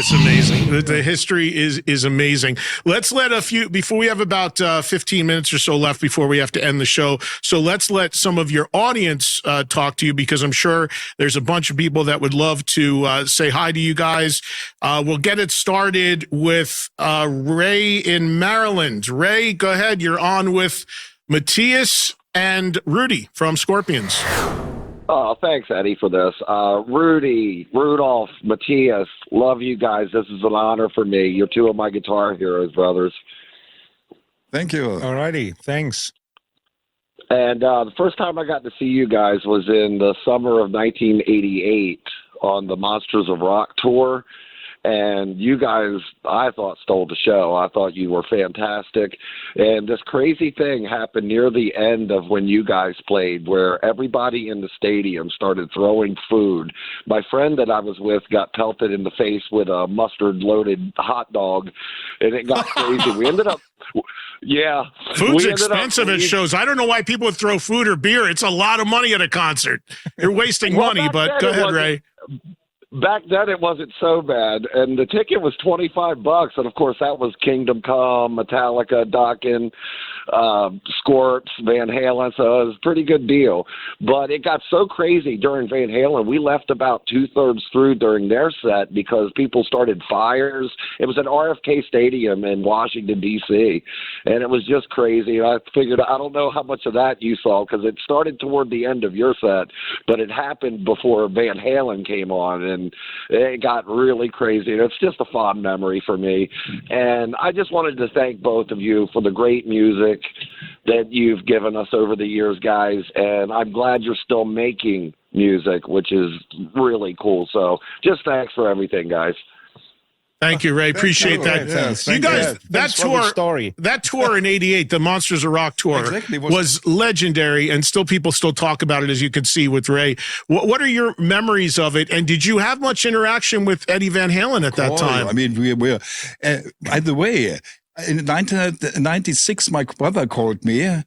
It's amazing. The history is amazing. Let's let before we have about 15 minutes or so left before we have to end the show. So let's let some of your audience talk to you, because I'm sure there's a bunch of people that would love to say hi to you guys. We'll get it started with Ray in Maryland. Ray, go ahead. You're on with Matthias and Rudy from Scorpions. Oh, thanks, Eddie, for this. Rudy, Rudolf, Matthias, love you guys. This is an honor for me. You're two of my guitar heroes, brothers. Thank you. All righty. Thanks. And the first time I got to see you guys was in the summer of 1988 on the Monsters of Rock tour. And you guys, I thought, stole the show. I thought you were fantastic. And this crazy thing happened near the end of when you guys played, where everybody in the stadium started throwing food. My friend that I was with got pelted in the face with a mustard-loaded hot dog, and it got crazy. We ended up... Yeah. Food's expensive at shows. I don't know why people would throw food or beer. It's a lot of money at a concert. You're wasting money, but go ahead, Ray. Back then, it wasn't so bad, and the ticket was $25, and of course, that was Kingdom Come, Metallica, Dokken, Scorps, Van Halen, so it was a pretty good deal. But it got so crazy during Van Halen, we left about 2/3 through during their set because people started fires. It was at RFK Stadium in Washington, D.C., and it was just crazy. I figured, I don't know how much of that you saw, because it started toward the end of your set, but it happened before Van Halen came on, and it got really crazy. It's just a fond memory for me. And I just wanted to thank both of you for the great music that you've given us over the years, guys. And I'm glad you're still making music, which is really cool. So just thanks for everything, guys. Thank you, Ray. Appreciate that. Yes, you guys, that tour in '88, the Monsters of Rock tour, was legendary, and people still talk about it, as you can see with Ray. What are your memories of it? And did you have much interaction with Eddie Van Halen at that time? I mean, we were. By the way, in 1996, my brother called me.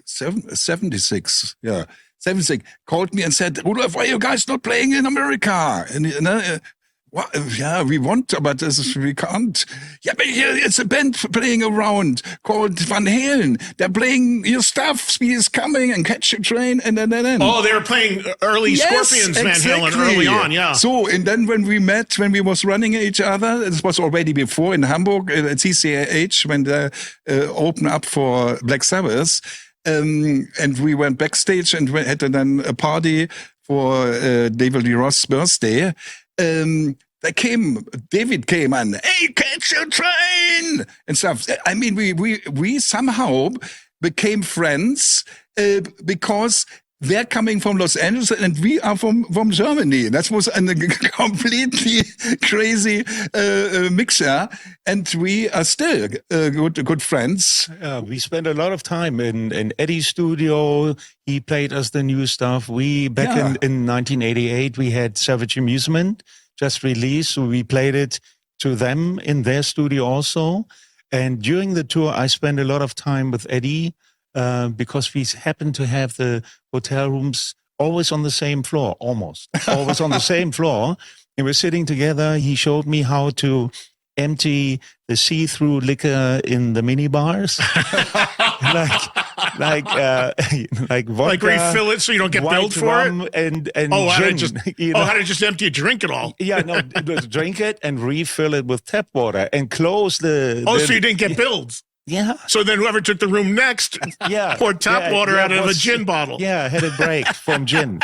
76, yeah. 76 called me and said, "Rudolf, why are you guys not playing in America?" And well, yeah, we want to, but we can't. Yeah, but here it's a band playing around called Van Halen. They're playing your stuff. Speed is coming, and Catch a Train, and then. Oh, they were playing early Scorpions, Van Halen, early on, yeah. So, and then when we met, when we was running each other, this was already before in Hamburg at CCH when they opened up for Black Sabbath, and we went backstage and we had then a party for David Lee Roth's birthday. David came and, "Hey, catch a train!" and stuff. I mean, we somehow became friends because they're coming from Los Angeles and we are from Germany. That was a completely crazy mixture, and we are still good friends. We spent a lot of time in Eddie's studio. He played us the new stuff. Back in 1988, we had Savage Amusement just released, so we played it to them in their studio also. And during the tour, I spent a lot of time with Eddie because we happened to have the hotel rooms always on the same floor, almost always on the same floor. And we're sitting together. He showed me how to empty the see-through liquor in the mini bars, like vodka, like refill it so you don't get billed for it, and how gin, to just empty it, drink it all. Yeah, no, drink it and refill it with tap water and close the. So you didn't get billed. Yeah. So then whoever took the room next poured tap water out of a gin bottle. Yeah, had it break from gin.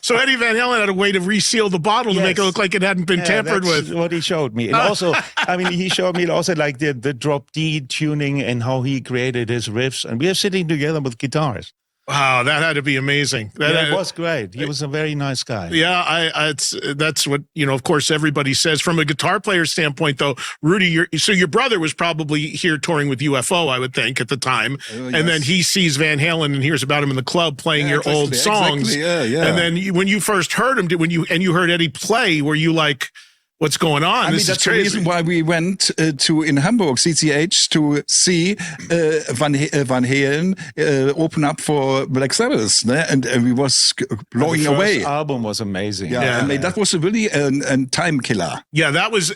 So Eddie Van Halen had a way to reseal the bottle to make it look like it hadn't been tampered with. What he showed me. And also, I mean, he showed me also like the drop D tuning and how he created his riffs. And we are sitting together with guitars. Wow, that had to be amazing. It was great. He was a very nice guy. Yeah, that's what, of course, everybody says. From a guitar player standpoint, though, Rudy, your brother was probably here touring with UFO, I would think, at the time. Yes. And then he sees Van Halen and hears about him in the club playing your old songs. Exactly, yeah. And then when you first heard him, you heard Eddie play, were you like, what's going on. I mean, that's the reason why we went in Hamburg, CCH, to see Van Halen open up for Black Sabbath, né? And we was blowing away. The album was amazing. Yeah, I mean, that was really a time killer. Yeah, that was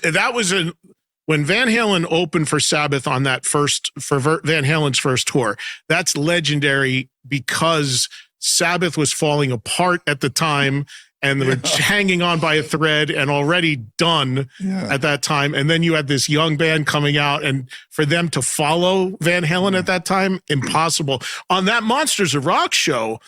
when Van Halen opened for Sabbath on that Van Halen's first tour. That's legendary because Sabbath was falling apart at the time. And they were hanging on by a thread and already done at that time. And then you had this young band coming out, and for them to follow Van Halen at that time, impossible. On that Monsters of Rock show,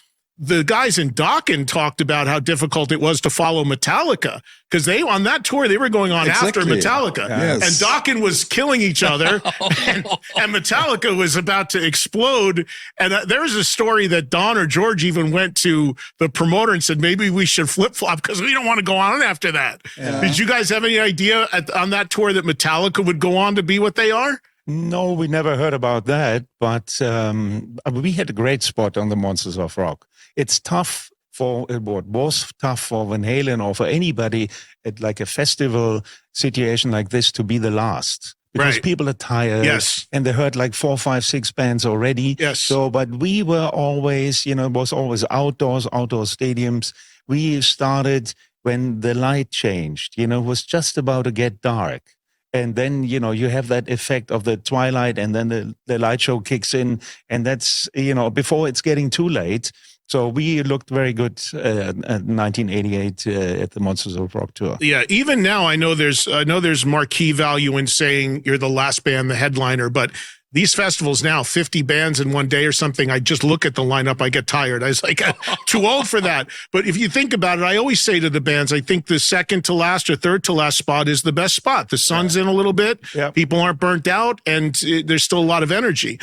the guys in Dokken talked about how difficult it was to follow Metallica because on that tour, they were going on after Metallica. Yes. And Dokken was killing each other and Metallica was about to explode. And there was a story that Don or George even went to the promoter and said, maybe we should flip-flop because we don't want to go on after that. Yeah. Did you guys have any idea on that tour that Metallica would go on to be what they are? No, we never heard about that, but we had a great spot on the Monsters of Rock. It's tough what was tough for Van Halen or for anybody at like a festival situation like this to be the last. Because people are tired. Yes. And they heard like 4, 5, 6 bands already. Yes. So, but we were always, it was always outdoor stadiums. We started when the light changed, it was just about to get dark. And then, you have that effect of the twilight and then the light show kicks in. And that's, before it's getting too late. So we looked very good at 1988 at the Monsters of Rock tour. Yeah, even now I know there's marquee value in saying you're the last band, the headliner, but these festivals now, 50 bands in one day or something, I just look at the lineup, I get tired. I was like, too old for that. But if you think about it, I always say to the bands, I think the second to last or third to last spot is the best spot. The sun's in a little bit, people aren't burnt out, and there's still a lot of energy.